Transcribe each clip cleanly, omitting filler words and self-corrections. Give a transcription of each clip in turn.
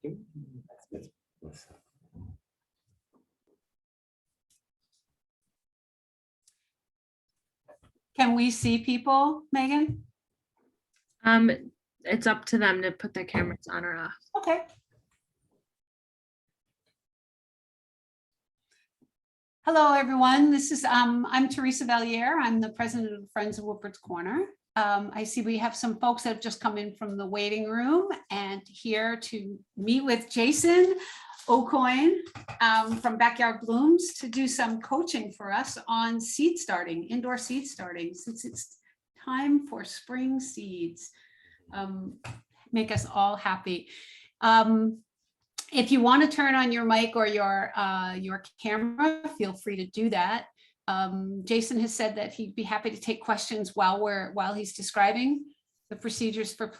Can we see people, Megan? It's up to them to put their cameras on or off. Okay. Hello, everyone. This is I'm Teresa Valliere. I'm the president of Friends of Woodford's Corner. I see we have some folks that have just come in from the waiting room and here to meet with Jason Aucoin from Backyard Blooms to do some coaching for us on seed starting, indoor seed starting, since it's time for spring seeds. Make us all happy. If you want to turn on your mic or your camera, feel free to do that. Jason has said that he'd be happy to take questions while he's describing the procedures for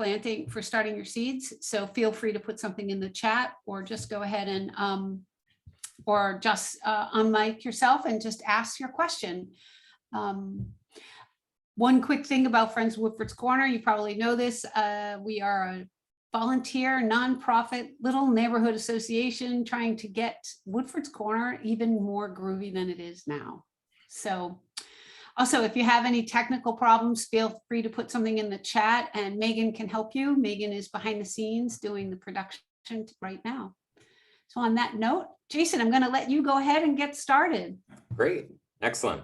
starting your seeds. So feel free to put something in the chat or just go ahead and unmic yourself and just ask your question. One quick thing about Friends of Woodford's Corner, you probably know this, we are a volunteer, nonprofit, little neighborhood association trying to get Woodford's Corner even more groovy than it is now. So also, if you have any technical problems, feel free to put something in the chat and Megan can help you. Megan is behind the scenes doing the production right now. So on that note, Jason, I'm going to let you go ahead and get started. Great. Excellent.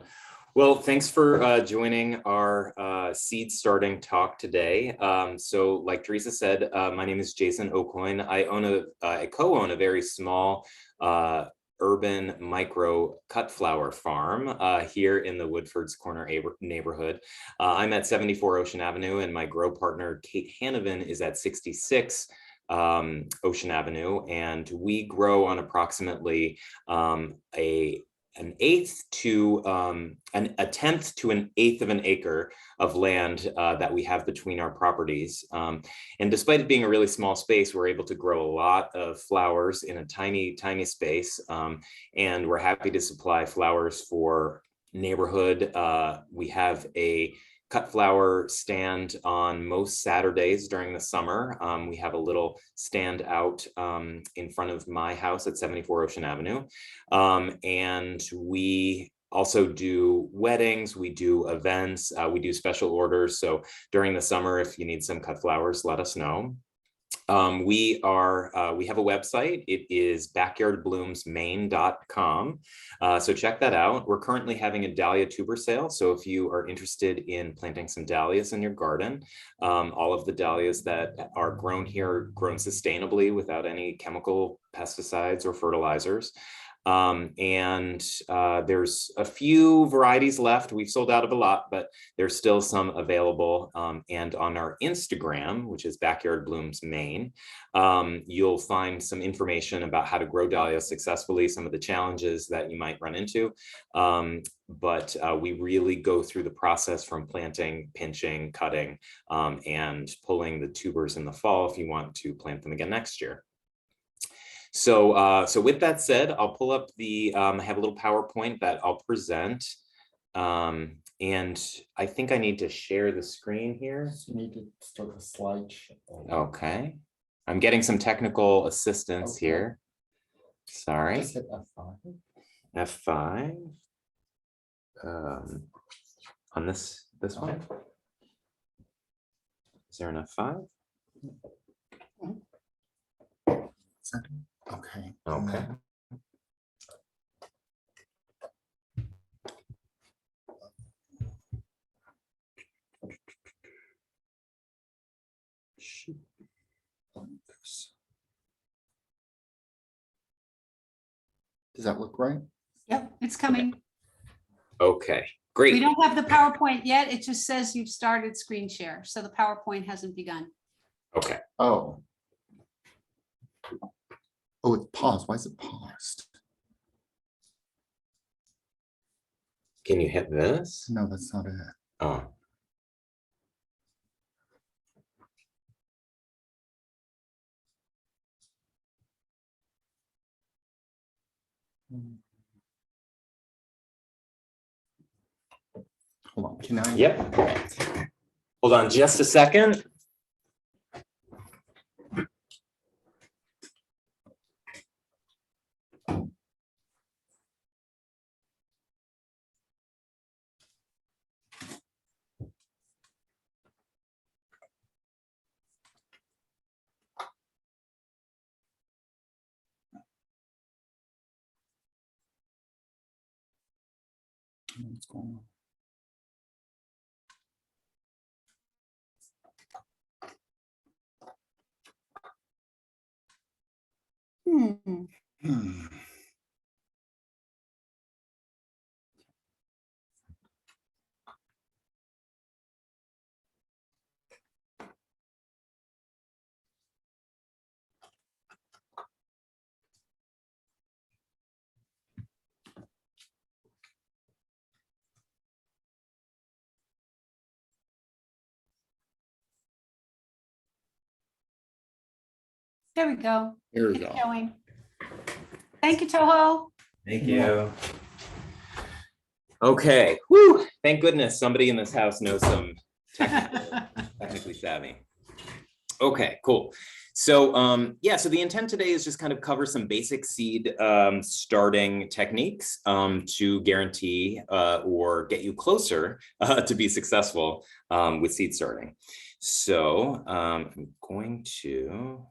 Well, thanks for joining our seed starting talk today. So like Teresa said, my name is Jason Aucoin. I co-own a very small urban micro cut flower farm here in the Woodford's Corner neighborhood. I'm at 74 Ocean Avenue and my grow partner, Kate Hannavan, is at 66 Ocean Avenue. And we grow on approximately a tenth to an eighth of an acre of land that we have between our properties. And despite it being a really small space, we're able to grow a lot of flowers in a tiny, tiny space. And we're happy to supply flowers for neighborhood. We have a cut flower stand on most Saturdays during the summer. We have a little stand out in front of my house at 74 Ocean Avenue. And we also do weddings, we do events, we do special orders. So during the summer, if you need some cut flowers, let us know. We have a website. It is backyardbloomsmaine.com. So check that out. We're currently having a Dahlia tuber sale. So if you are interested in planting some dahlias in your garden, all of the dahlias that are grown here are grown sustainably without any chemical pesticides or fertilizers. There's a few varieties left. We've sold out of a lot, but there's still some available. And on our Instagram, which is Backyard Blooms Maine, you'll find some information about how to grow dahlias successfully, some of the challenges that you might run into. But we really go through the process from planting, pinching, cutting, and pulling the tubers in the fall if you want to plant them again next year. So with that said, I'll pull up I have a little PowerPoint that I'll present. And I think I need to share the screen here. So you need to start the slideshow. Okay. I'm getting some technical assistance here. Sorry. Just hit F5. F5. On this one. Is there an F5? Okay. Okay. Does that look right? Yep, it's coming. Okay, great. We don't have the PowerPoint yet. It just says you've started screen share. So the PowerPoint hasn't begun. Okay. Oh. Oh, it's paused. Why is it paused? Can you hit this? No, that's not it. Oh. Hold on. Can I? Yep. Hold on just a second. What's going on? Hmm. Hmm. There we go. Here we It's go. showing. Thank you, Toho. Thank you. Okay, whew, thank goodness somebody in this house knows some technically savvy. Okay, cool. So yeah, so the intent today is just kind of cover some basic seed starting techniques to guarantee or get you closer to be successful with seed starting. So I'm going to,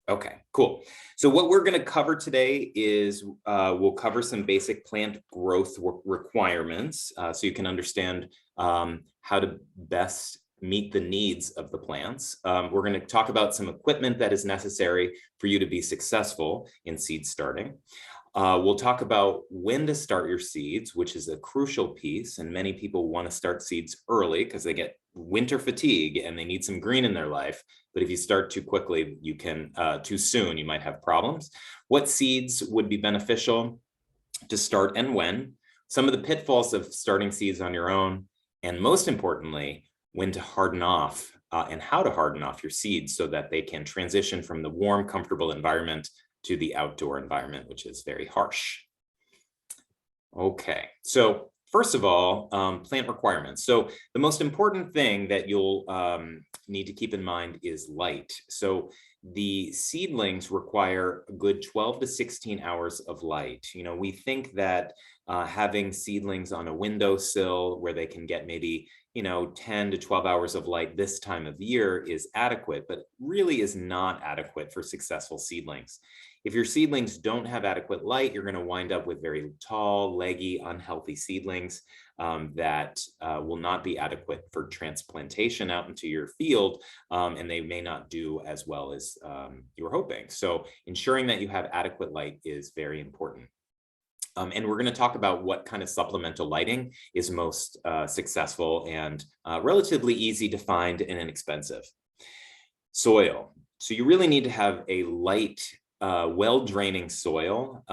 okay, cool. So what we're going to cover today is we'll cover some basic plant growth requirements so you can understand how to best meet the needs of the plants. We're going to talk about some equipment that is necessary for you to be successful in seed starting. We'll talk about when to start your seeds, which is a crucial piece. And many people want to start seeds early because they get winter fatigue and they need some green in their life. But if you start too quickly, you can too soon, you might have problems. What seeds would be beneficial to start and when? Some of the pitfalls of starting seeds on your own. And most importantly, when to harden off and how to harden off your seeds so that they can transition from the warm, comfortable environment to the outdoor environment, which is very harsh. Okay, so first of all, plant requirements. So the most important thing that you'll need to keep in mind is light. So the seedlings require a good 12 to 16 hours of light. You know, we think that having seedlings on a windowsill where they can get maybe 10 to 12 hours of light this time of year is adequate, but really is not adequate for successful seedlings. If your seedlings don't have adequate light, you're going to wind up with very tall, leggy, unhealthy seedlings that will not be adequate for transplantation out into your field, and they may not do as well as you were hoping. So ensuring that you have adequate light is very important. And we're going to talk about what kind of supplemental lighting is most successful and relatively easy to find and inexpensive. Soil. So you really need to have a light, well-draining soil.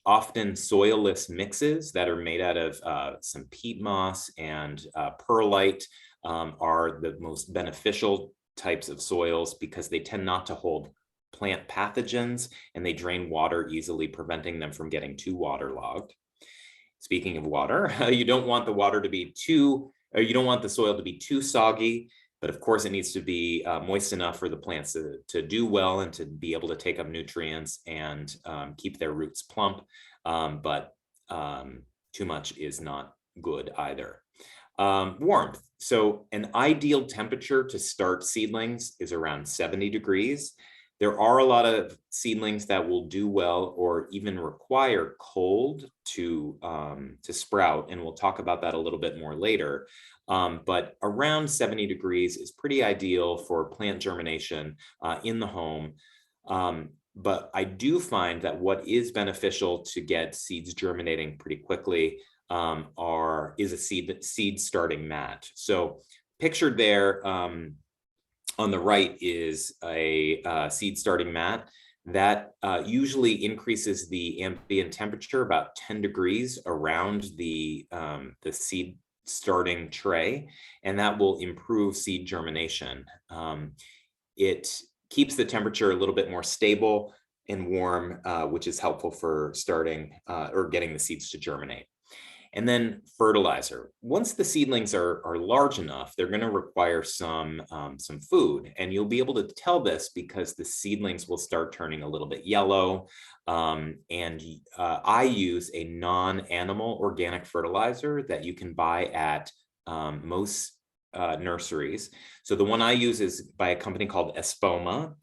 Often soilless mixes that are made out of some peat moss and perlite are the most beneficial types of soils because they tend not to hold plant pathogens and they drain water easily, preventing them from getting too waterlogged. Speaking of water, you don't want the water to be you don't want the soil to be too soggy, but of course it needs to be moist enough for the plants to do well and to be able to take up nutrients and keep their roots plump, but too much is not good either. Warmth. So an ideal temperature to start seedlings is around 70 degrees. There are a lot of seedlings that will do well or even require cold to sprout, and we'll talk about that a little bit more later. But around 70 degrees is pretty ideal for plant germination in the home. But I do find that what is beneficial to get seeds germinating pretty quickly is a seed starting mat. So pictured there on the right is a seed starting mat that usually increases the ambient temperature about 10 degrees around the seed starting tray, and that will improve seed germination. It keeps the temperature a little bit more stable and warm, which is helpful for starting or getting the seeds to germinate. And then fertilizer. Once the seedlings are large enough, they're going to require some food. And you'll be able to tell this because the seedlings will start turning a little bit yellow. I use a non-animal organic fertilizer that you can buy at most nurseries. So the one I use is by a company called Espoma.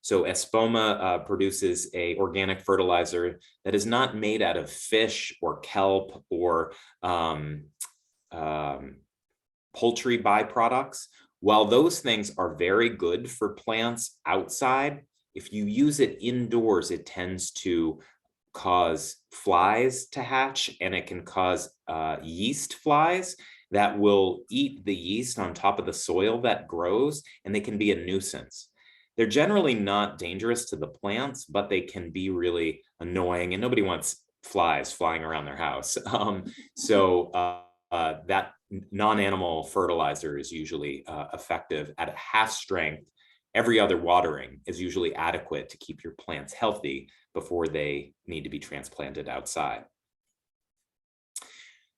So Espoma produces a organic fertilizer that is not made out of fish or kelp or poultry byproducts. While those things are very good for plants outside, if you use it indoors, it tends to cause flies to hatch, and it can cause yeast flies that will eat the yeast on top of the soil that grows, and they can be a nuisance. They're generally not dangerous to the plants, but they can be really annoying, and nobody wants flies flying around their house. That non-animal fertilizer is usually effective at a half strength. Every other watering is usually adequate to keep your plants healthy before they need to be transplanted outside.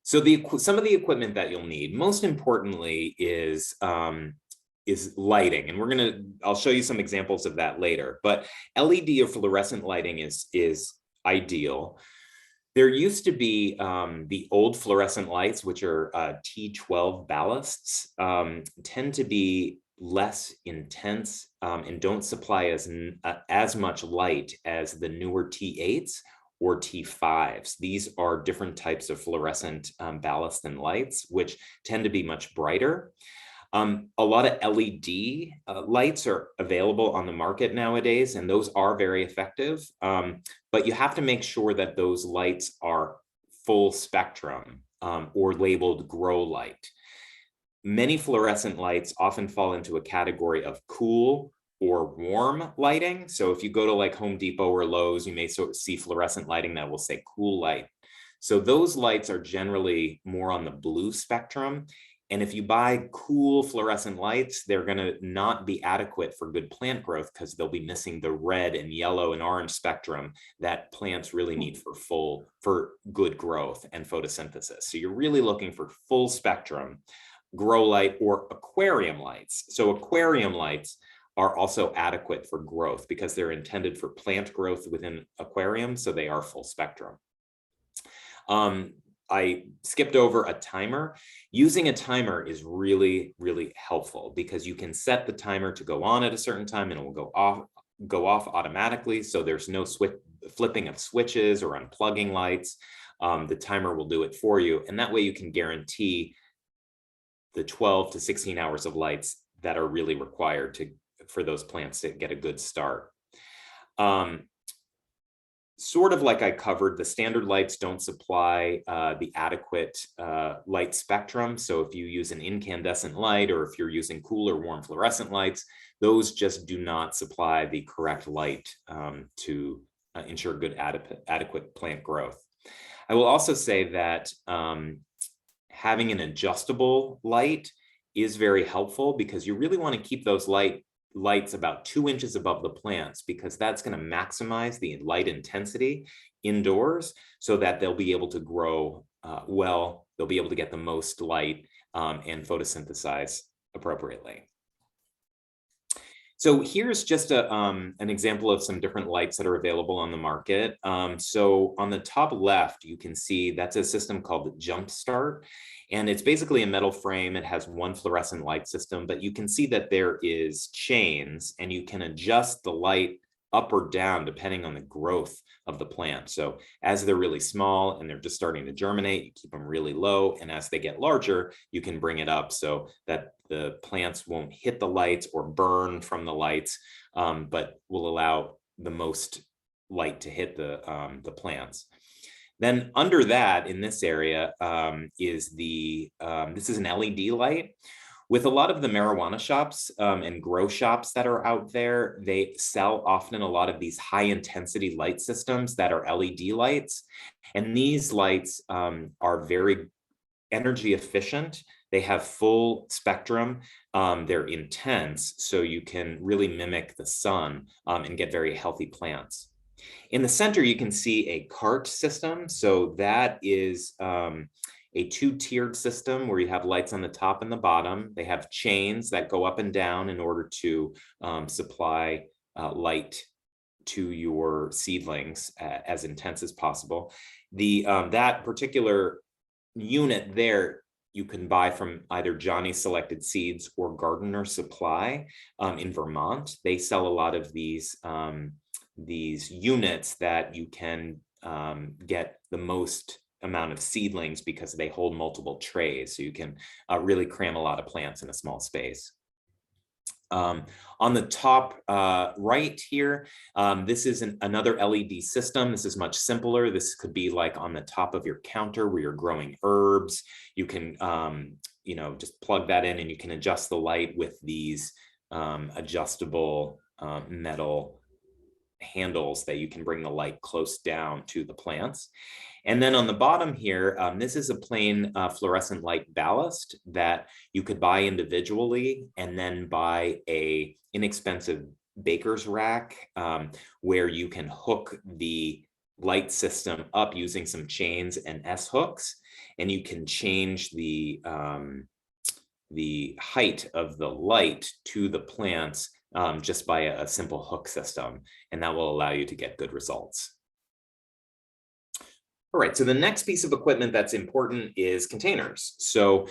So some of the equipment that you'll need, most importantly, is lighting, and I'll show you some examples of that later. But LED or fluorescent lighting is ideal. There used to be the old fluorescent lights, which are T12 ballasts, tend to be less intense and don't supply as much light as the newer T8s or T5s. These are different types of fluorescent ballast and lights, which tend to be much brighter. A lot of LED lights are available on the market nowadays, and those are very effective. But you have to make sure that those lights are full spectrum or labeled grow light. Many fluorescent lights often fall into a category of cool or warm lighting. So if you go to like Home Depot or Lowe's, you may see fluorescent lighting that will say cool light. So those lights are generally more on the blue spectrum. And if you buy cool fluorescent lights, they're going to not be adequate for good plant growth because they'll be missing the red and yellow and orange spectrum that plants really need for good growth and photosynthesis. So you're really looking for full spectrum grow light or aquarium lights. So aquarium lights are also adequate for growth because they're intended for plant growth within aquariums, so they are full spectrum. I skipped over a timer. Using a timer is really, really helpful because you can set the timer to go on at a certain time and it will go off automatically. So there's no flipping of switches or unplugging lights. The timer will do it for you. And that way you can guarantee the 12 to 16 hours of lights that are really required for those plants to get a good start. Sort of like I covered, the standard lights don't supply the adequate light spectrum. So if you use an incandescent light or if you're using cool or warm fluorescent lights, those just do not supply the correct light to ensure good adequate plant growth. I will also say that having an adjustable light is very helpful because you really want to keep those lights about 2 inches above the plants because that's going to maximize the light intensity indoors so that they'll be able to grow well, they'll be able to get the most light and photosynthesize appropriately. So here's just an example of some different lights that are available on the market. So on the top left, you can see that's a system called Jumpstart. And it's basically a metal frame. It has one fluorescent light system, but you can see that there is chains and you can adjust the light up or down depending on the growth of the plant. So as they're really small and they're just starting to germinate, you keep them really low. And as they get larger, you can bring it up so that the plants won't hit the lights or burn from the lights, but will allow the most light to hit the plants. Then under that, in this area, this is an LED light. With a lot of the marijuana shops and grow shops that are out there, they sell often a lot of these high intensity light systems that are LED lights. And these lights are very energy efficient. They have full spectrum. They're intense, so you can really mimic the sun and get very healthy plants. In the center, you can see a cart system. So that is a two-tiered system where you have lights on the top and the bottom. They have chains that go up and down in order to supply light to your seedlings as intense as possible. That particular unit there you can buy from either Johnny Selected Seeds or Gardener Supply in Vermont. They sell a lot of these units that you can get the most amount of seedlings because they hold multiple trays. So you can really cram a lot of plants in a small space. On the top right here, this is another LED system. This is much simpler. This could be like on the top of your counter where you're growing herbs. You can, you know, just plug that in and you can adjust the light with these adjustable metal handles that you can bring the light close down to the plants. And then on the bottom here, this is a plain fluorescent light ballast that you could buy individually and then buy a inexpensive baker's rack where you can hook the light system up using some chains and S hooks, and you can change the height of the light to the plants just by a simple hook system, and that will allow you to get good results. All right, so the next piece of equipment that's important is containers. So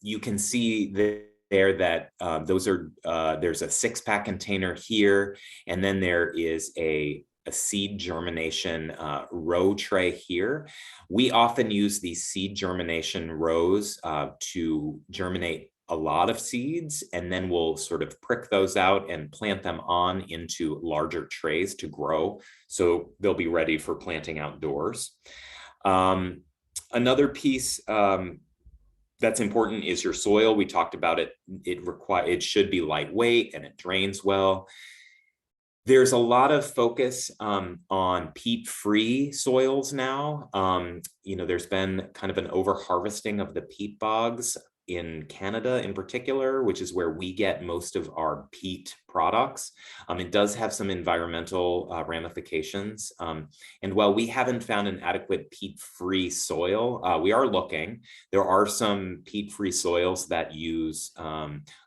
you can see there that those are, there's a 6-pack container here, and then there is a seed germination row tray here. We often use these seed germination rows to germinate a lot of seeds, and then we'll sort of prick those out and plant them on into larger trays to grow. So they'll be ready for planting outdoors. Another piece that's important is your soil. We talked about it. It should be lightweight and it drains well. There's a lot of focus on peat-free soils now. You know, there's been kind of an over-harvesting of the peat bogs in Canada in particular, which is where we get most of our peat products. It does have some environmental ramifications. And while we haven't found an adequate peat-free soil, we are looking. There are some peat-free soils that use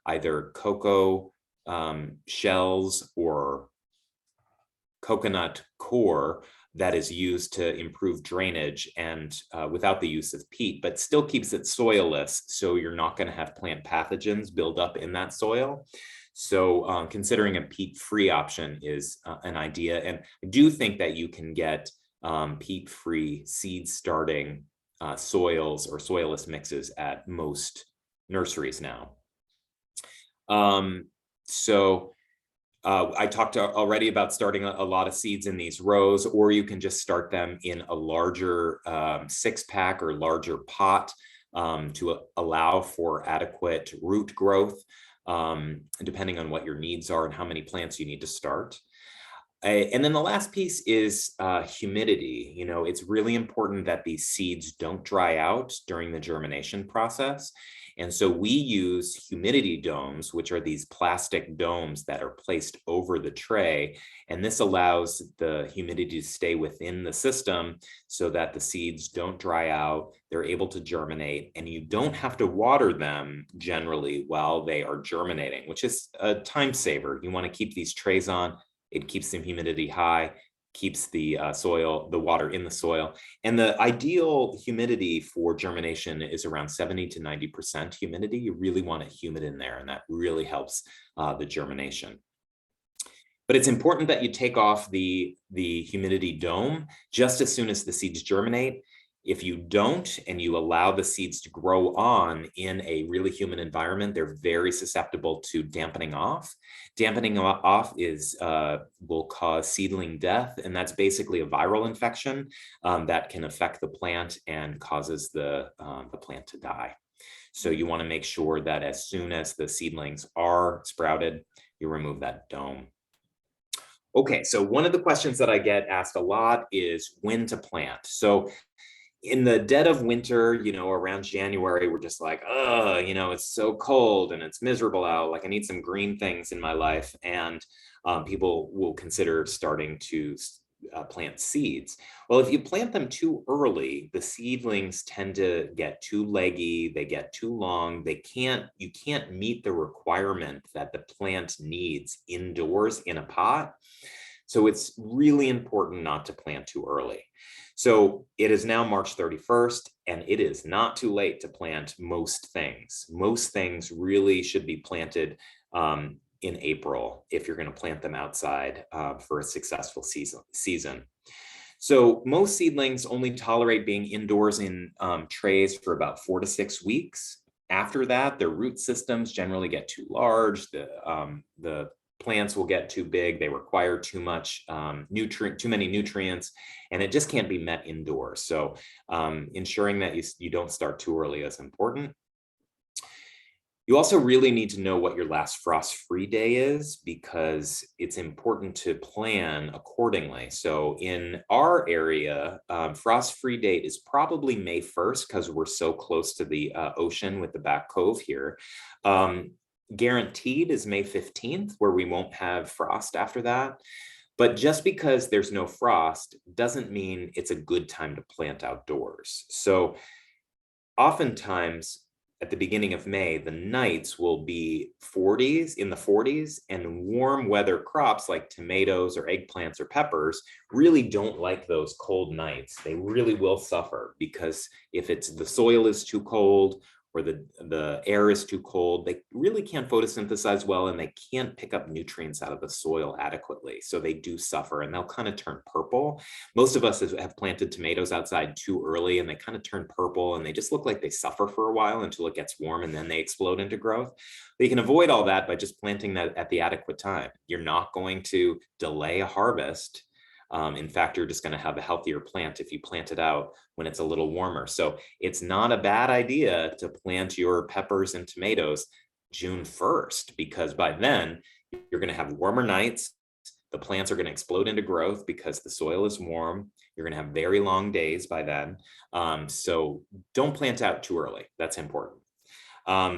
either cocoa shells or coconut core that is used to improve drainage and without the use of peat, but still keeps it soilless. So you're not going to have plant pathogens build up in that soil. So considering a peat-free option is an idea. And I do think that you can get peat-free seed starting soils or soilless mixes at most nurseries now. I talked already about starting a lot of seeds in these rows, or you can just start them in a larger 6-pack or larger pot to allow for adequate root growth, depending on what your needs are and how many plants you need to start. And then the last piece is humidity. You know, it's really important that these seeds don't dry out during the germination process. And so we use humidity domes, which are these plastic domes that are placed over the tray. And this allows the humidity to stay within the system so that the seeds don't dry out, they're able to germinate, and you don't have to water them generally while they are germinating, which is a time saver. You want to keep these trays on. It keeps the humidity high, keeps the the water in the soil. And the ideal humidity for germination is around 70 to 90% humidity. You really want it humid in there, and that really helps the germination. But it's important that you take off the humidity dome just as soon as the seeds germinate. If you don't, and you allow the seeds to grow on in a really humid environment, they're very susceptible to dampening off. Dampening off will cause seedling death, and that's basically a viral infection that can affect the plant and causes the plant to die. So you want to make sure that as soon as the seedlings are sprouted, you remove that dome. Okay, so one of the questions that I get asked a lot is when to plant. So in the dead of winter, you know, around January, we're just like, oh, you know, it's so cold and it's miserable out. Like, I need some green things in my life. And people will consider starting to plant seeds. Well, if you plant them too early, the seedlings tend to get too leggy, they get too long, you can't meet the requirement that the plant needs indoors in a pot. So it's really important not to plant too early. So it is now March 31st, and it is not too late to plant most things. Most things really should be planted in April if you're going to plant them outside for a successful season. So most seedlings only tolerate being indoors in trays for about 4 to 6 weeks. After that, their root systems generally get too large. The plants will get too big. They require too many nutrients, and it just can't be met indoors. So ensuring that you don't start too early is important. You also really need to know what your last frost-free day is, because it's important to plan accordingly. So in our area, frost-free date is probably May 1st because we're so close to the ocean with the back cove here. Guaranteed is May 15th, where we won't have frost after that. But just because there's no frost doesn't mean it's a good time to plant outdoors. So oftentimes, at the beginning of May, the nights will be in the 40s, and warm weather crops like tomatoes or eggplants or peppers really don't like those cold nights. They really will suffer, because if the soil is too cold or the air is too cold, they really can't photosynthesize well, and they can't pick up nutrients out of the soil adequately. So they do suffer, and they'll kind of turn purple. Most of us have planted tomatoes outside too early, and they kind of turn purple, and they just look like they suffer for a while until it gets warm, and then they explode into growth. They can avoid all that by just planting that at the adequate time. You're not going to delay a harvest. In fact, you're just going to have a healthier plant if you plant it out when it's a little warmer. So it's not a bad idea to plant your peppers and tomatoes June 1st, because by then you're going to have warmer nights. The plants are going to explode into growth because the soil is warm. You're going to have very long days by then. So don't plant out too early. That's important.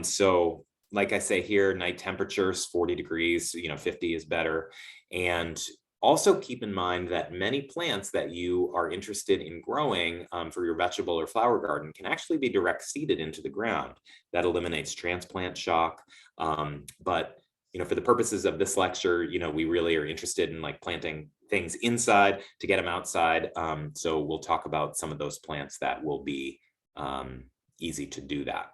So like I say here, night temperatures, 40 degrees, 50 is better. And also keep in mind that many plants that you are interested in growing for your vegetable or flower garden can actually be direct seeded into the ground. That eliminates transplant shock. But for the purposes of this lecture, we really are interested in planting things inside to get them outside. So we'll talk about some of those plants that will be easy to do that.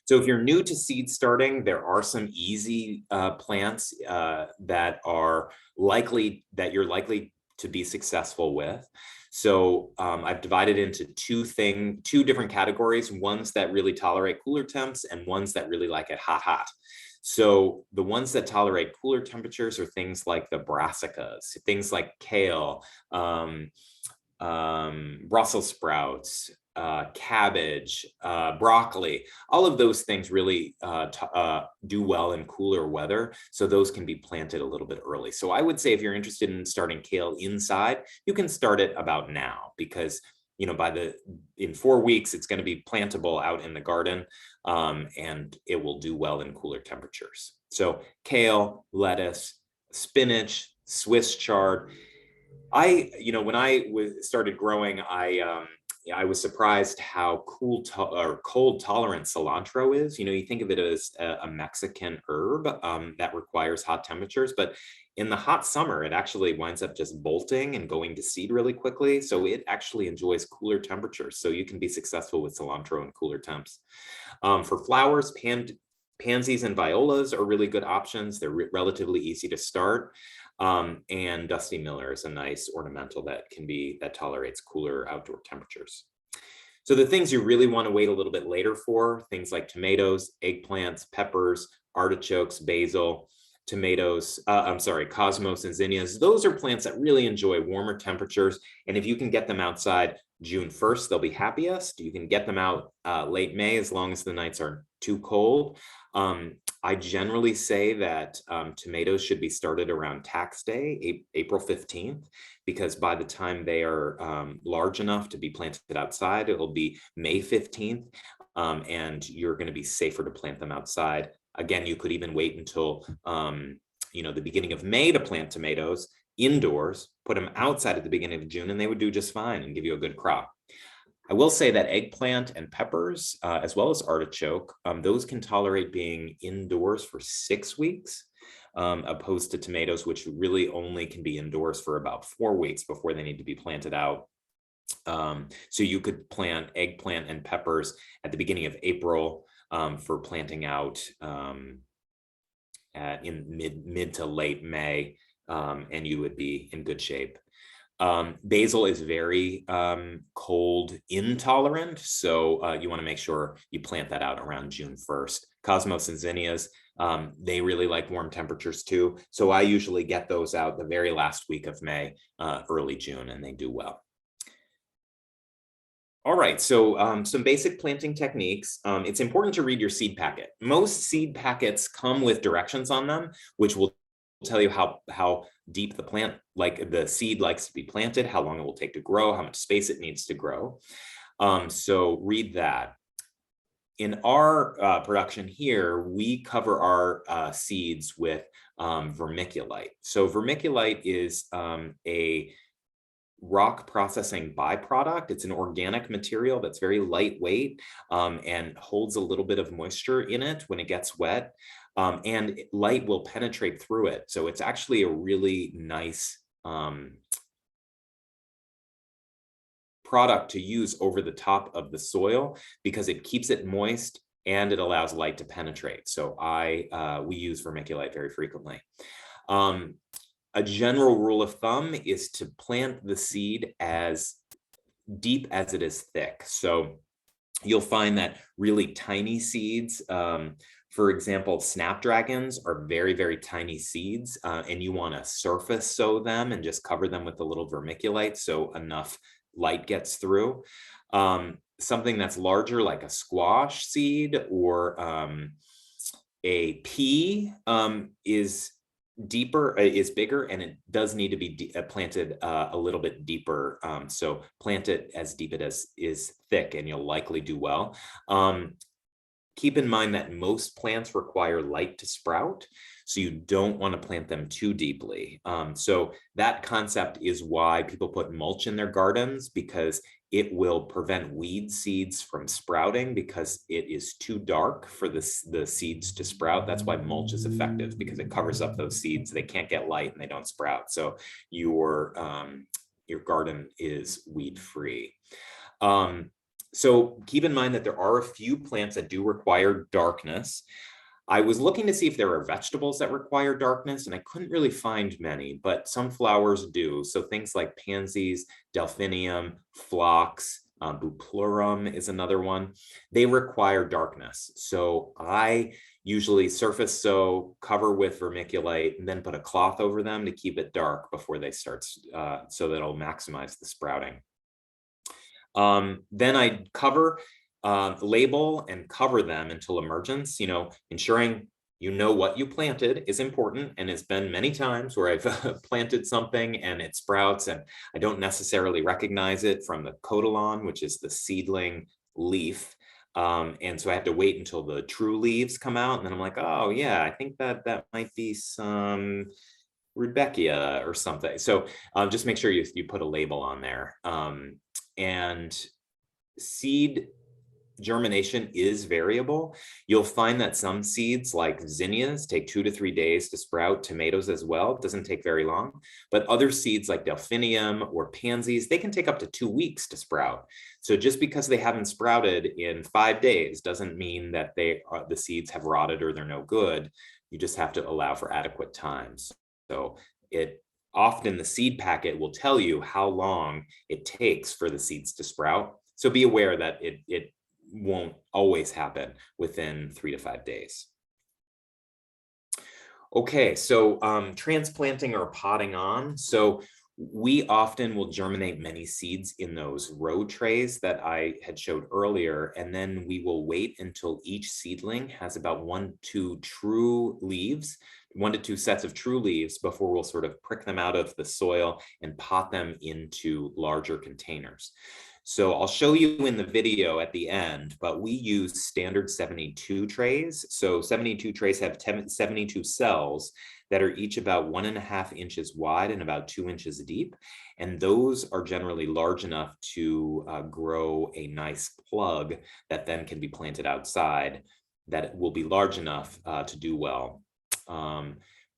So if you're new to seed starting, there are some easy plants that you're likely to be successful with. So I've divided into two different categories, ones that really tolerate cooler temps and ones that really like it hot. So the ones that tolerate cooler temperatures are things like the brassicas, things like kale, Brussels sprouts, cabbage, broccoli. All of those things really do well in cooler weather. So those can be planted a little bit early. So I would say if you're interested in starting kale inside, you can start it about now, because in 4 weeks, it's going to be plantable out in the garden, and it will do well in cooler temperatures. So kale, lettuce, spinach, Swiss chard. When I started growing, I was surprised how cold tolerant cilantro is. You think of it as a Mexican herb that requires hot temperatures, but in the hot summer, it actually winds up just bolting and going to seed really quickly. So it actually enjoys cooler temperatures. So you can be successful with cilantro in cooler temps. For flowers, pansies and violas are really good options. They're relatively easy to start. And Dusty Miller is a nice ornamental that tolerates cooler outdoor temperatures. So the things you really want to wait a little bit later for, things like tomatoes, eggplants, peppers, artichokes, basil, cosmos and zinnias. Those are plants that really enjoy warmer temperatures. And if you can get them outside June 1st, they'll be happiest. You can get them out late May, as long as the nights aren't too cold. I generally say that tomatoes should be started around tax day, April 15th, because by the time they are large enough to be planted outside, it'll be May 15th, and you're going to be safer to plant them outside. Again, you could even wait until the beginning of May to plant tomatoes indoors, put them outside at the beginning of June, and they would do just fine and give you a good crop. I will say that eggplant and peppers, as well as artichoke, those can tolerate being indoors for 6 weeks. opposed to tomatoes, which really only can be indoors for about 4 weeks before they need to be planted out. So you could plant eggplant and peppers at the beginning of April for planting out in mid to late May, and you would be in good shape. Basil is very cold intolerant, so you want to make sure you plant that out around June 1st. Cosmos and zinnias, they really like warm temperatures too, so I usually get those out the very last week of May, early June, and they do well. All right, so some basic planting techniques. It's important to read your seed packet. Most seed packets come with directions on them, which will tell you how deep the plant, like the seed likes to be planted, how long it will take to grow, how much space it needs to grow. So read that. In our production here, we cover our seeds with vermiculite. So vermiculite is a rock processing byproduct. It's an organic material that's very lightweight and holds a little bit of moisture in it when it gets wet, and light will penetrate through it. So it's actually a really nice product to use over the top of the soil because it keeps it moist and it allows light to penetrate. So we use vermiculite very frequently. A general rule of thumb is to plant the seed as deep as it is thick. So you'll find that really tiny seeds, for example, snapdragons are very, very tiny seeds, and you want to surface sow them and just cover them with a little vermiculite so enough light gets through. Something that's larger like a squash seed or a pea is bigger, and it does need to be planted a little bit deeper. So plant it as deep as is thick and you'll likely do well. Keep in mind that most plants require light to sprout, so you don't want to plant them too deeply. So that concept is why people put mulch in their gardens, because it will prevent weed seeds from sprouting because it is too dark for the seeds to sprout. That's why mulch is effective, because it covers up those seeds. They can't get light and they don't sprout. So your garden is weed free. So keep in mind that there are a few plants that do require darkness. I was looking to see if there are vegetables that require darkness, and I couldn't really find many, but some flowers do. So things like pansies, delphinium, phlox, bupleurum is another one. They require darkness. So I usually surface sow, cover with vermiculite, and then put a cloth over them to keep it dark before they start, so that it'll maximize the sprouting. Then I cover, label and cover them until emergence. Ensuring you know what you planted is important, and it's been many times where I've planted something and it sprouts and I don't necessarily recognize it from the cotyledon, which is the seedling leaf. And so I have to wait until the true leaves come out, and then I'm like, oh yeah, I think that might be some Rudbeckia or something. So just make sure you put a label on there. And seed germination is variable. You'll find that some seeds like zinnias take 2 to 3 days to sprout, tomatoes as well. It doesn't take very long, but other seeds like delphinium or pansies, they can take up to 2 weeks to sprout. So just because they haven't sprouted in 5 days doesn't mean that the seeds have rotted or they're no good. You just have to allow for adequate time. So often the seed packet will tell you how long it takes for the seeds to sprout. So be aware that it won't always happen within 3 to 5 days. Okay, so transplanting or potting on. So we often will germinate many seeds in those row trays that I had showed earlier, and then we will wait until each seedling has about 1 to 2 sets of true leaves before we'll sort of prick them out of the soil and pot them into larger containers. So I'll show you in the video at the end, but we use standard 72 trays. So 72 trays have 72 cells that are each about 1.5 inches wide and about 2 inches deep. And those are generally large enough to grow a nice plug that then can be planted outside, that will be large enough to do well.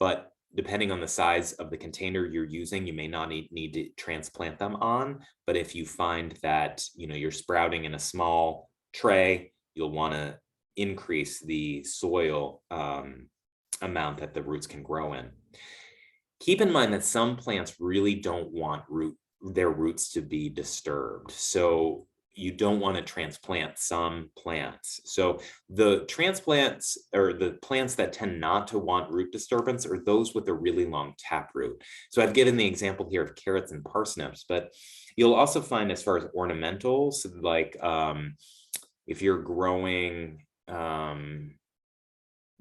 but depending on the size of the container you're using, you may not need to transplant them on. But if you find that, you're sprouting in a small tray, you'll want to increase the soil amount that the roots can grow in. Keep in mind that some plants really don't want their roots to be disturbed. So you don't want to transplant some plants. So the transplants, or the plants that tend not to want root disturbance, are those with a really long taproot. So I've given the example here of carrots and parsnips, but you'll also find, as far as ornamentals, like if you're growing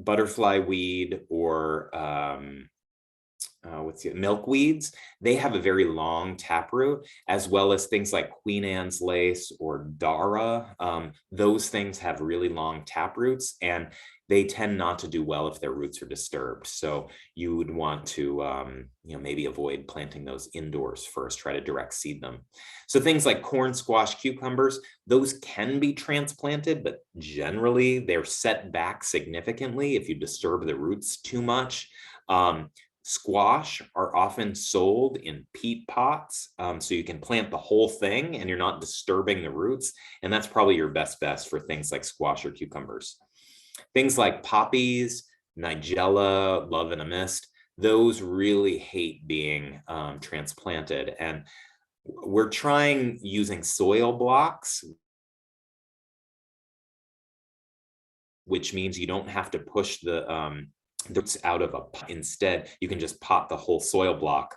butterfly weed or milkweeds, they have a very long taproot, as well as things like Queen Anne's lace or Dara. Those things have really long taproots, and they tend not to do well if their roots are disturbed. So you would want to maybe avoid planting those indoors first, try to direct seed them. So things like corn, squash, cucumbers, those can be transplanted, but generally they're set back significantly if you disturb the roots too much. Squash are often sold in peat pots, so you can plant the whole thing and you're not disturbing the roots, and that's probably your best bet for things like squash or cucumbers. Things like poppies, nigella, love in a mist, those really hate being transplanted, and we're trying using soil blocks, which means you don't have to push the roots out of a pot. Instead, you can just pot the whole soil block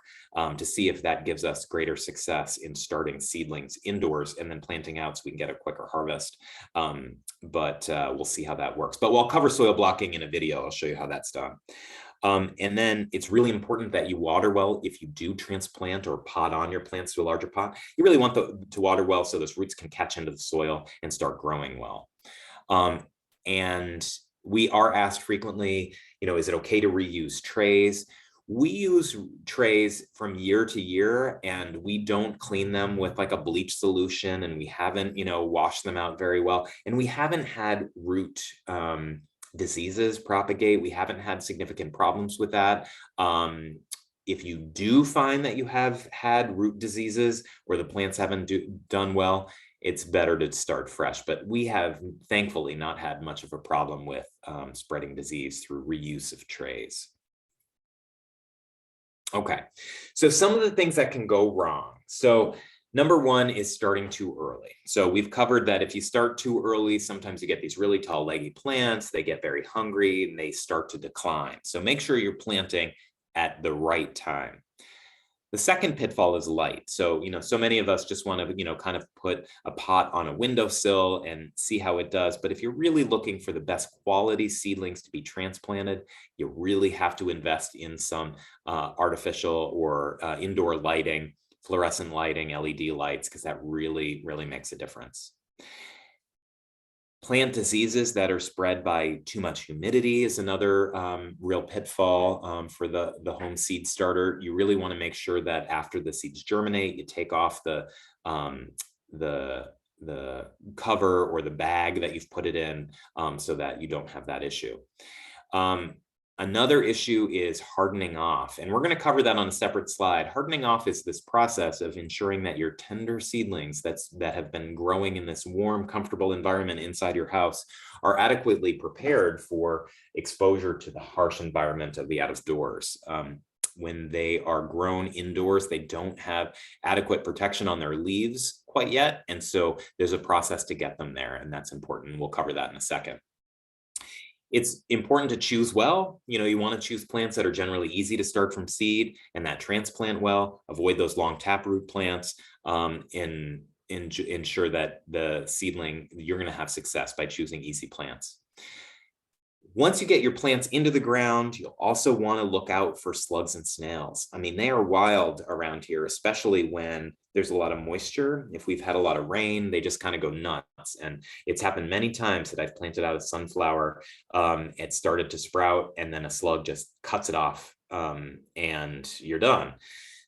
to see if that gives us greater success in starting seedlings indoors and then planting out so we can get a quicker harvest. But we'll see how that works. But we'll cover soil blocking in a video. I'll show you how that's done. And then it's really important that you water well. If you do transplant or pot on your plants to a larger pot, you really want to water well so those roots can catch into the soil and start growing well. And we are asked frequently, is it okay to reuse trays? We use trays from year to year, and we don't clean them with like a bleach solution, and we haven't, washed them out very well. And we haven't had root diseases propagate. We haven't had significant problems with that. If you do find that you have had root diseases or the plants haven't done well, it's better to start fresh. But we have thankfully not had much of a problem with spreading disease through reuse of trays. Okay, so some of the things that can go wrong. So number one is starting too early. So we've covered that if you start too early, sometimes you get these really tall leggy plants, they get very hungry and they start to decline. So make sure you're planting at the right time. The second pitfall is light. So, so many of us just want to, kind of put a pot on a windowsill and see how it does. But if you're really looking for the best quality seedlings to be transplanted, you really have to invest in some artificial or indoor lighting, fluorescent lighting, LED lights, because that really, really makes a difference. Plant diseases that are spread by too much humidity is another real pitfall for the home seed starter. You really want to make sure that after the seeds germinate, you take off the cover or the bag that you've put it in so that you don't have that issue. Another issue is hardening off, and we're going to cover that on a separate slide. Hardening off is this process of ensuring that your tender seedlings that have been growing in this warm, comfortable environment inside your house are adequately prepared for exposure to the harsh environment of the out of doors. When they are grown indoors, they don't have adequate protection on their leaves quite yet, and so there's a process to get them there, and that's important. We'll cover that in a second. It's important to choose well. You want to choose plants that are generally easy to start from seed and that transplant well. Avoid those long taproot plants and ensure that the seedling, you're going to have success by choosing easy plants. Once you get your plants into the ground, you'll also want to look out for slugs and snails. I mean, they are wild around here, especially when there's a lot of moisture. If we've had a lot of rain, they just kind of go nuts. And it's happened many times that I've planted out a sunflower, it started to sprout, and then a slug just cuts it off, and you're done.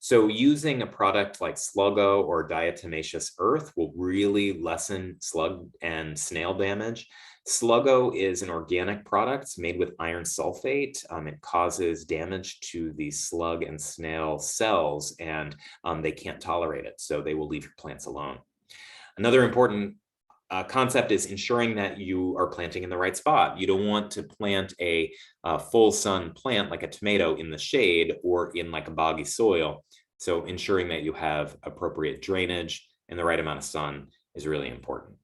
So using a product like Sluggo or diatomaceous earth will really lessen slug and snail damage. Sluggo is an organic product made with iron sulfate. It causes damage to the slug and snail cells, and they can't tolerate it, so they will leave your plants alone. Another important concept is ensuring that you are planting in the right spot. You don't want to plant a full sun plant like a tomato in the shade or in like a boggy soil. So ensuring that you have appropriate drainage and the right amount of sun is really important.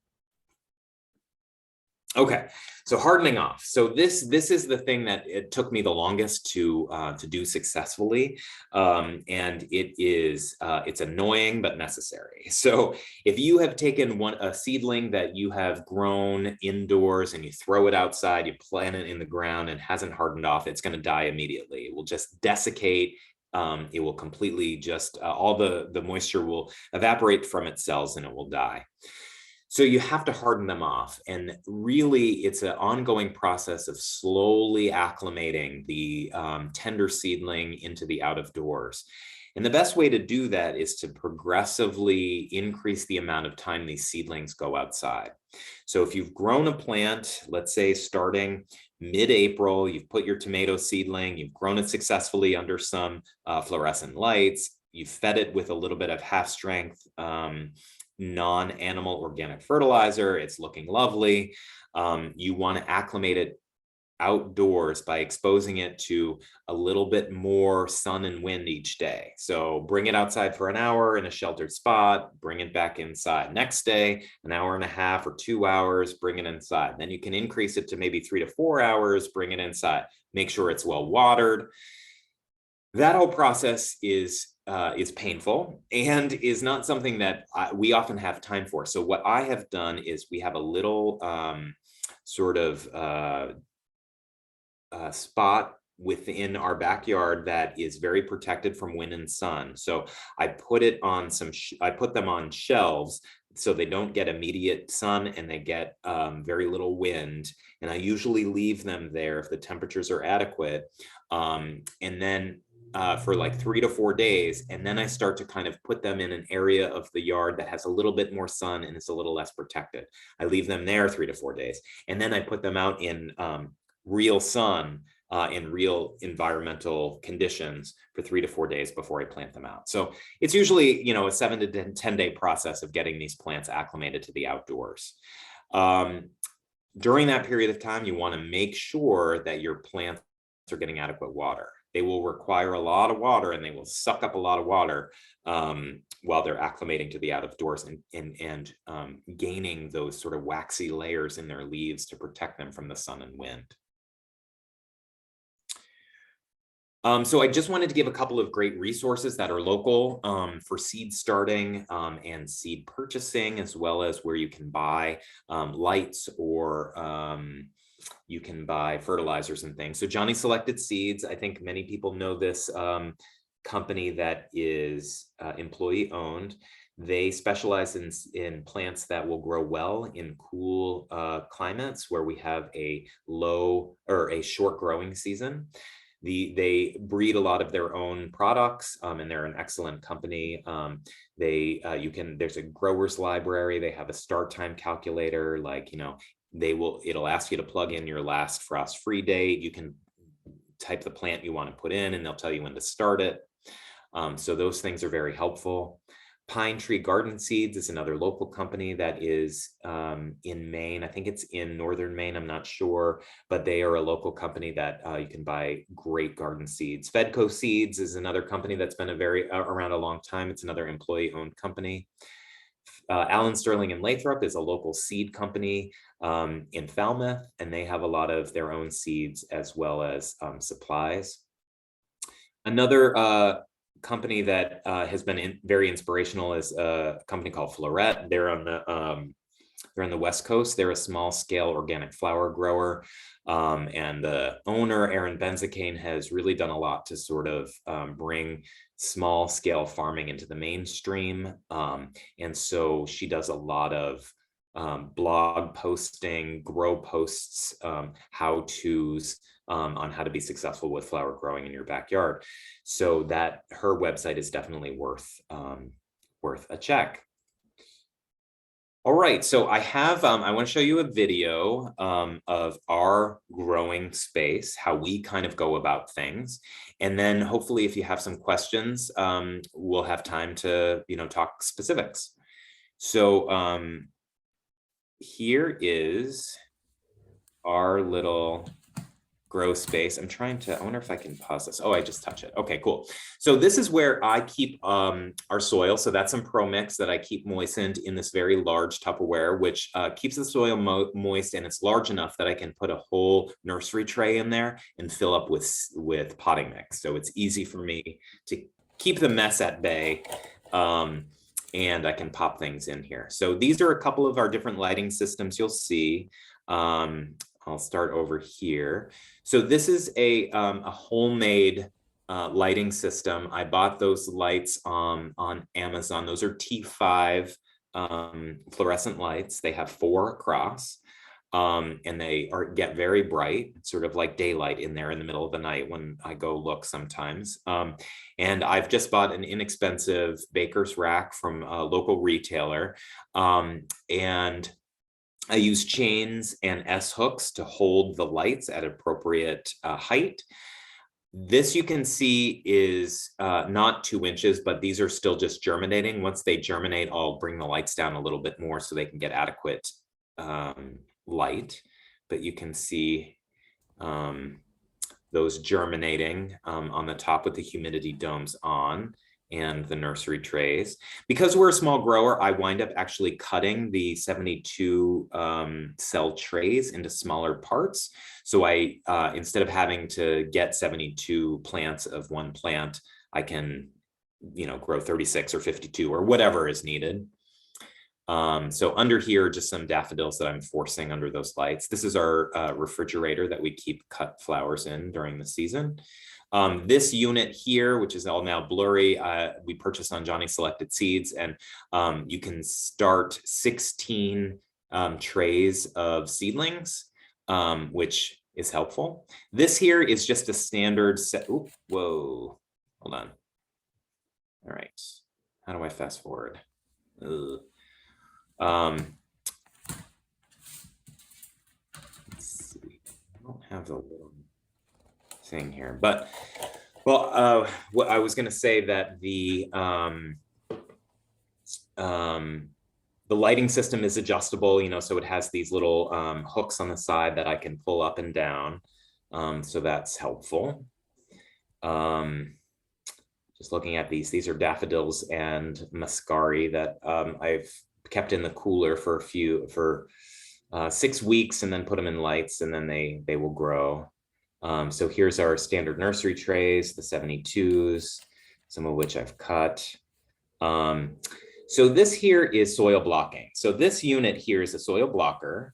Okay, so hardening off. So this is the thing that it took me the longest to do successfully, and it's annoying but necessary. So if you have taken a seedling that you have grown indoors and you throw it outside, you plant it in the ground and hasn't hardened off, it's going to die immediately. It will just desiccate. It will completely just all the moisture will evaporate from its cells and it will die. So you have to harden them off. And really, it's an ongoing process of slowly acclimating the tender seedling into the out of doors. And the best way to do that is to progressively increase the amount of time these seedlings go outside. So if you've grown a plant, let's say starting mid-April, you've put your tomato seedling, you've grown it successfully under some fluorescent lights, you've fed it with a little bit of half-strength non-animal organic fertilizer, it's looking lovely. You want to acclimate it outdoors by exposing it to a little bit more sun and wind each day. So bring it outside for an hour in a sheltered spot, bring it back inside. Next day, an hour and a half or 2 hours, bring it inside. Then you can increase it to maybe 3 to 4 hours, bring it inside. Make sure it's well watered. That whole process is painful and is not something that we often have time for. So what I have done is we have a little spot within our backyard that is very protected from wind and sun. So I put it on I put them on shelves so they don't get immediate sun and they get very little wind. And I usually leave them there if the temperatures are adequate. And then for like 3 to 4 days. And then I start to kind of put them in an area of the yard that has a little bit more sun and is a little less protected. I leave them there 3 to 4 days. And then I put them out in real sun in real environmental conditions for 3 to 4 days before I plant them out. So it's usually, you know, a 7 to 10 day process of getting these plants acclimated to the outdoors. During that period of time, you want to make sure that your plants are getting adequate water. They will require a lot of water and they will suck up a lot of water while they're acclimating to the out of doors and gaining those sort of waxy layers in their leaves to protect them from the sun and wind. So I just wanted to give a couple of great resources that are local for seed starting and seed purchasing, as well as where you can buy lights or you can buy fertilizers and things. So Johnny Selected Seeds, I think many people know this company that is employee owned. They specialize in plants that will grow well in cool climates where we have a low or a short growing season. They breed a lot of their own products and they're an excellent company. There's a growers library. They have a start time calculator, like, you know, it'll ask you to plug in your last frost-free date. You can type the plant you want to put in and they'll tell you when to start it. So those things are very helpful. Pine Tree Garden Seeds is another local company that is in Maine. I think it's in northern Maine, I'm not sure, but they are a local company that you can buy great garden seeds. Fedco Seeds is another company that's been around a long time. It's another employee-owned company. Allen Sterling and Lathrop is a local seed company in Falmouth, and they have a lot of their own seeds as well as supplies. Another company that has been very inspirational is a company called Floret. They're on the West Coast. They're a small scale organic flower grower. And the owner, Erin Benzacane, has really done a lot to sort of bring small scale farming into the mainstream. And so she does a lot of blog posting, grow posts, how-tos, on how to be successful with flower growing in your backyard. So that her website is definitely worth a check. All right, so I have, I want to show you a video of our growing space, how we kind of go about things. And then hopefully if you have some questions, we'll have time to, talk specifics. So here is our little grow space. I wonder if I can pause this. Oh, I just touch it. Okay, cool. So this is where I keep our soil. So that's some Pro Mix that I keep moistened in this very large Tupperware, which keeps the soil moist, and it's large enough that I can put a whole nursery tray in there and fill up with potting mix. So it's easy for me to keep the mess at bay. And I can pop things in here. So these are a couple of our different lighting systems you'll see. I'll start over here. So this is a homemade lighting system. I bought those lights on Amazon. Those are T5 fluorescent lights. They have 4 across, and they get very bright, sort of like daylight in there in the middle of the night when I go look sometimes. And I've just bought an inexpensive baker's rack from a local retailer, and I use chains and S hooks to hold the lights at appropriate height. This you can see is not 2 inches, but these are still just germinating. Once they germinate, I'll bring the lights down a little bit more so they can get adequate light. But you can see those germinating on the top with the humidity domes on, and the nursery trays. Because we're a small grower, I wind up actually cutting the 72 cell trays into smaller parts. So I, instead of having to get 72 plants of one plant, I can, grow 36 or 52 or whatever is needed. So under here, just some daffodils that I'm forcing under those lights. This is our refrigerator that we keep cut flowers in during the season. This unit here, which is all now blurry, we purchased on Johnny Selected Seeds, and you can start 16 trays of seedlings, which is helpful. This here is just a standard set. Ooh, whoa, hold on. All right, how do I fast forward? Let's see. I don't have the little thing here, but what I was going to say that the lighting system is adjustable, so it has these little hooks on the side that I can pull up and down, so that's helpful. Just looking at these are daffodils and muscari that I've kept in the cooler for 6 weeks, and then put them in lights, and then they will grow. So here's our standard nursery trays, the 72s, some of which I've cut. So this here is soil blocking. So this unit here is a soil blocker.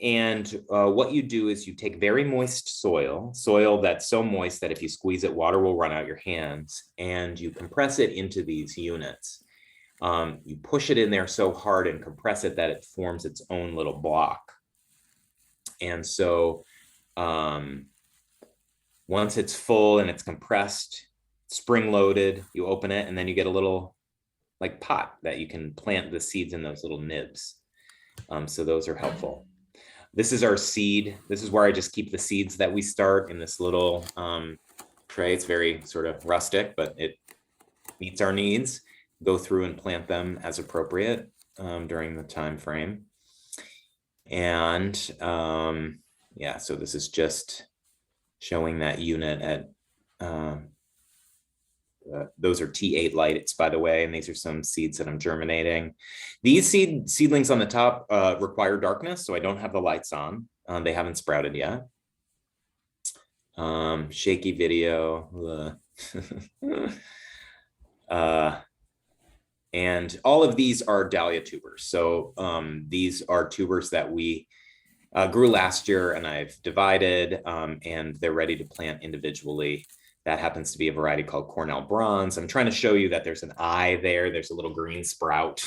And what you do is you take very moist soil that's so moist that if you squeeze it, water will run out your hands, and you compress it into these units. You push it in there so hard and compress it that it forms its own little block. And so once it's full and it's compressed, spring loaded, you open it, and then you get a little like pot that you can plant the seeds in, those little nibs. So those are helpful. This is our seed. This is where I just keep the seeds that we start in this little tray. It's very sort of rustic, but it meets our needs. Go through and plant them as appropriate during the time frame. And yeah, so this is just showing that unit at those are T8 lights, by the way, and these are some seeds that I'm germinating. These seedlings on the top require darkness, so I don't have the lights on. They haven't sprouted yet. Shaky video. And all of these are Dahlia tubers. So these are tubers that we grew last year, and I've divided, and they're ready to plant individually. That happens to be a variety called Cornell Bronze. I'm trying to show you that there's an eye there. There's a little green sprout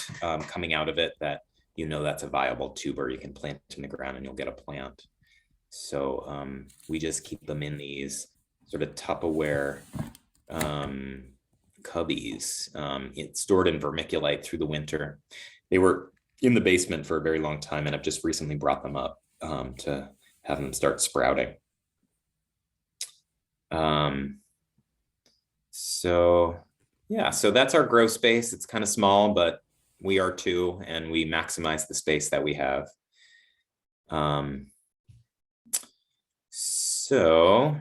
coming out of it that that's a viable tuber. You can plant it in the ground and you'll get a plant. So we just keep them in these sort of Tupperware cubbies, stored in vermiculite through the winter. They were in the basement for a very long time, and I've just recently brought them up to have them start sprouting. So yeah, so that's our grow space. It's kind of small, but we are too, and we maximize the space that we have. So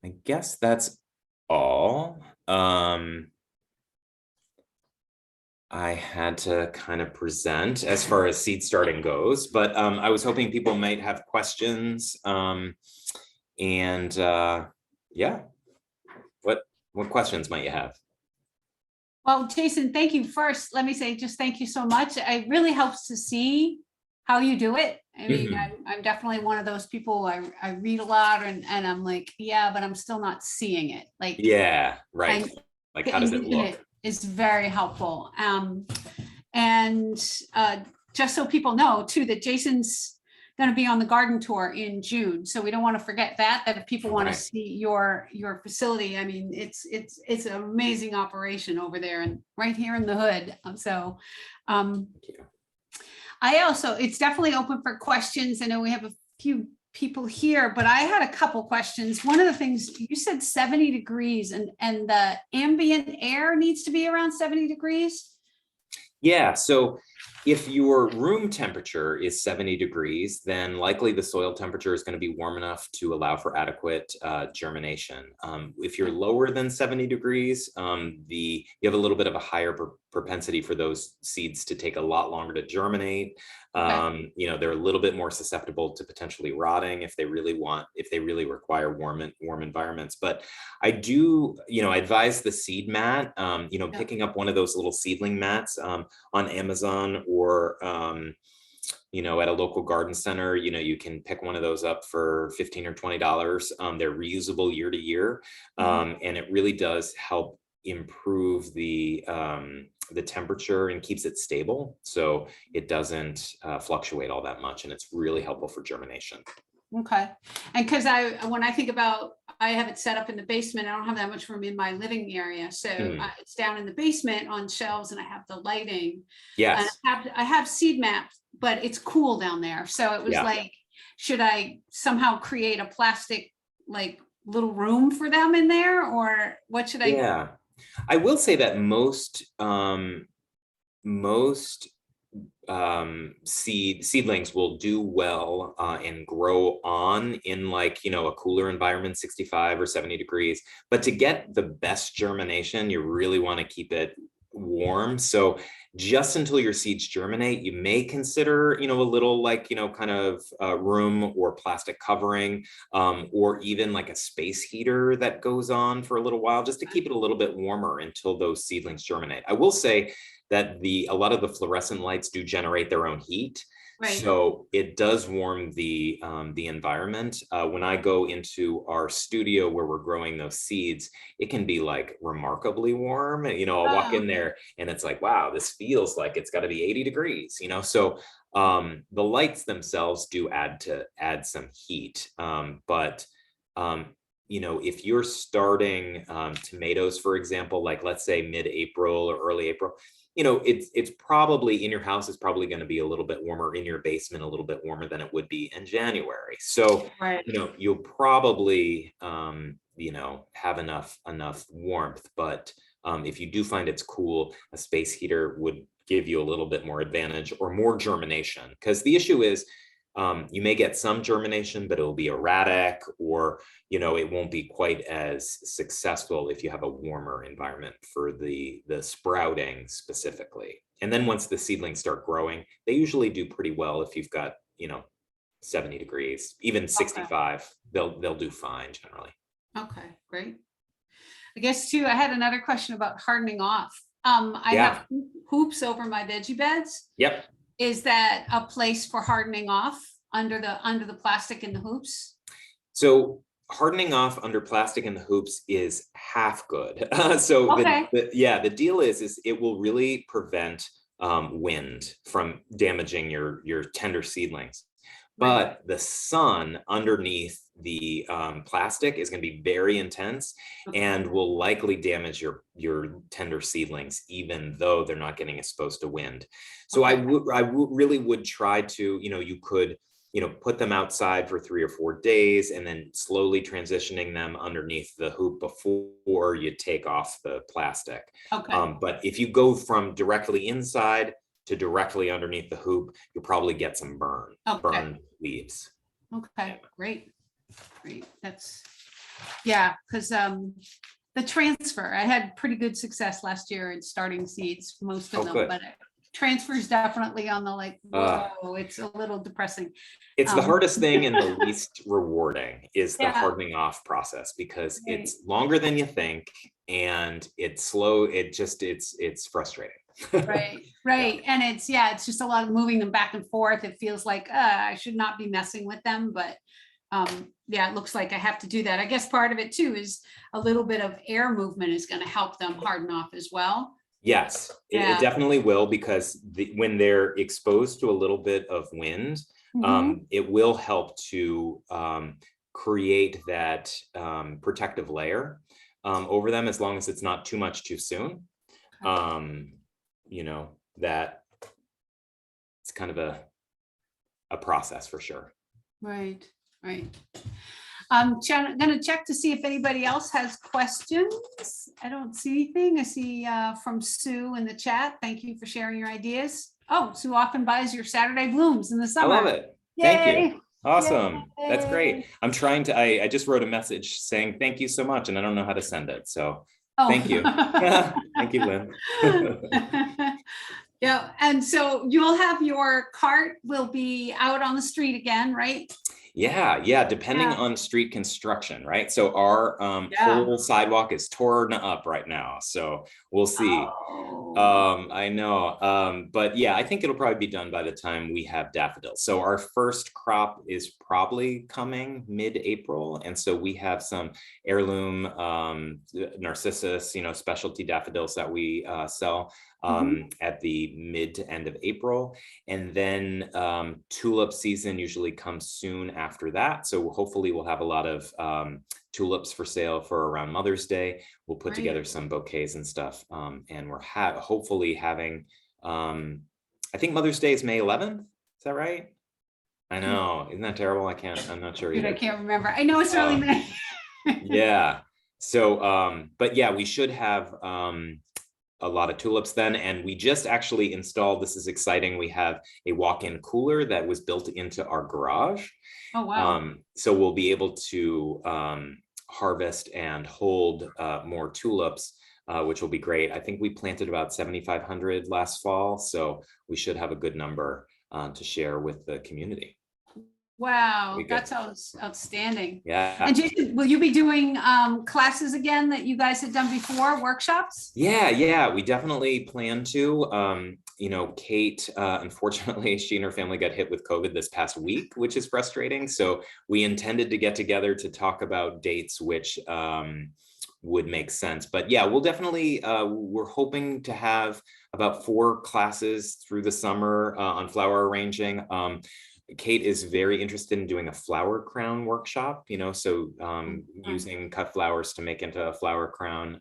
I guess that's all. I had to kind of present as far as seed starting goes, but I was hoping people might have questions. Yeah, what questions might you have? Well, Jason, thank you. First, let me say just thank you so much. It really helps to see how you do it. I mean, I'm definitely one of those people, I read a lot and I'm like, yeah, but I'm still not seeing it. Like, Yeah, right. Like, how does it look? Is very helpful. Just so people know too, that Jason's going to be on the garden tour in June. So we don't want to forget that if people want to see your facility. I mean, it's an amazing operation over there and right here in the hood. So it's definitely open for questions. I know we have a few people here, but I had a couple questions. One of the things you said 70 degrees and the ambient air needs to be around 70 degrees. Yeah, so if your room temperature is 70 degrees, then likely the soil temperature is going to be warm enough to allow for adequate germination. If you're lower than 70 degrees, you have a little bit of a higher propensity for those seeds to take a lot longer to germinate. You know, they're a little bit more susceptible to potentially rotting if they really require warm environments. But I do, I advise the seed mat, picking up one of those little seedling mats on Amazon or, at a local garden center. You can pick one of those up for $15 or $20. They're reusable year to year. And it really does help improve the temperature and keeps it stable, so it doesn't fluctuate all that much, and it's really helpful for germination. Okay. And because when I think about, I have it set up in the basement, I don't have that much room in my living area, so it's down in the basement on shelves, and I have the lighting. Yes. And I have seed maps, but it's cool down there, so it was like, should I somehow create a plastic like little room for them in there, or what should I? Yeah, I will say that most seedlings will do well and grow on in a cooler environment, 65 or 70 degrees. But to get the best germination, you really want to keep it warm. So just until your seeds germinate, you may consider, a little room or plastic covering, or even like a space heater that goes on for a little while, just to keep it a little bit warmer until those seedlings germinate. I will say that a lot of the fluorescent lights do generate their own heat. Right. So it does warm the environment. When I go into our studio where we're growing those seeds, it can be like remarkably warm. I'll walk in there and it's like, wow, this feels like it's got to be 80 degrees. So the lights themselves do add some heat. But if you're starting tomatoes, for example, like let's say mid-April or early April, it's probably in your house is probably going to be a little bit warmer, in your basement a little bit warmer than it would be in January. So, you'll probably, have enough warmth. But if you do find it's cool, a space heater would give you a little bit more advantage or more germination. Because the issue is, you may get some germination, but it'll be erratic, or it won't be quite as successful if you have a warmer environment for the sprouting specifically. And then once the seedlings start growing, they usually do pretty well if you've got 70 degrees, even 65. They'll do fine generally. Okay, great. I guess too, I had another question about hardening off. I have hoops over my veggie beds. Yep. Is that a place for hardening off under the plastic in the hoops? So hardening off under plastic in the hoops is half good. The deal is it will really prevent wind from damaging your tender seedlings. but the sun underneath the plastic is going to be very intense and will likely damage your tender seedlings, even though they're not getting exposed to wind. So I really would try to, you could, put them outside for 3 or 4 days and then slowly transitioning them underneath the hoop before you take off the plastic. Okay. But if you go from directly inside to directly underneath the hoop, you'll probably get some burn leaves. Okay, great. That's, yeah, because the transfer, I had pretty good success last year in starting seeds, most of them, good. but transfer is definitely on the whoa, it's a little depressing. It's the hardest thing and the least rewarding is the Yeah. hardening off process, because Right. it's longer than you think and it's slow. It's frustrating. Right. And it's just a lot of moving them back and forth. It feels like I should not be messing with them, but it looks like I have to do that. I guess part of it too is a little bit of air movement is going to help them harden off as well. Yes, it definitely will, because when they're exposed to a little bit of wind, it will help to create that protective layer over them, as long as it's not too much too soon. That it's kind of a process for sure. Right. I'm going to check to see if anybody else has questions. I don't see anything. I see from Sue in the chat. Thank you for sharing your ideas. Oh, Sue often buys your Saturday blooms in the summer. I love it. Yay. Thank you. Awesome. Yay. That's great. I'm trying to, I just wrote a message saying thank you so much, and I don't know how to send it. So thank you. Thank you, Lynn. Yeah. And so you'll have your cart will be out on the street again, right? Yeah. Depending on street construction, right? So our whole sidewalk is torn up right now. So we'll see. I know. But yeah, I think it'll probably be done by the time we have daffodils. So our first crop is probably coming mid-April. And so we have some heirloom narcissus, specialty daffodils that we sell at the mid to end of April. And then tulip season usually comes soon after that. So hopefully we'll have a lot of tulips for sale for around Mother's Day. We'll put together some bouquets and stuff. And we're hopefully having, I think Mother's Day is May 11th. Is that right? I know. Isn't that terrible? I'm not sure either. I can't remember. I know it's early May. Yeah. So, but yeah, we should have a lot of tulips then. And we just actually installed, this is exciting, we have a walk-in cooler that was built into our garage. Oh, wow. So we'll be able to harvest and hold more tulips, which will be great. I think we planted about 7,500 last fall, so we should have a good number to share with the community. Wow, that sounds outstanding. Yeah. And Jason, will you be doing classes again that you guys had done before, workshops? Yeah, we definitely plan to. Kate, unfortunately, she and her family got hit with COVID this past week, which is frustrating. So we intended to get together to talk about dates which would make sense. But yeah, we'll definitely, we're hoping to have about 4 classes through the summer on flower arranging. Kate is very interested in doing a flower crown workshop, using cut flowers to make into a flower crown.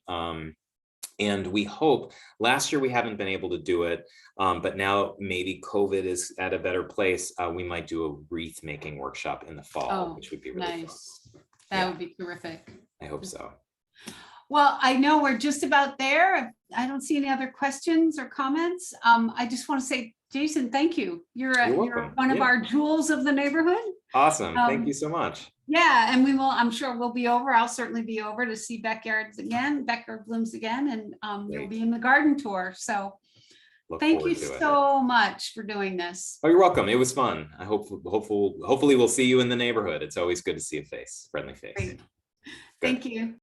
And we hope, last year we haven't been able to do it, but now maybe COVID is at a better place. We might do a wreath making workshop in the fall, which would be really fun. That would be terrific. I hope so. Well, I know we're just about there. I don't see any other questions or comments. I just want to say, Jason, thank you. You're one of our jewels of the neighborhood. Awesome. Thank you so much. Yeah, and I'm sure we'll be over. I'll certainly be over to see backyard blooms again, and you'll be in the garden tour. So thank you so much for doing this. Oh, you're welcome. It was fun. I hopefully we'll see you in the neighborhood. It's always good to see a friendly face. Great. Thank you.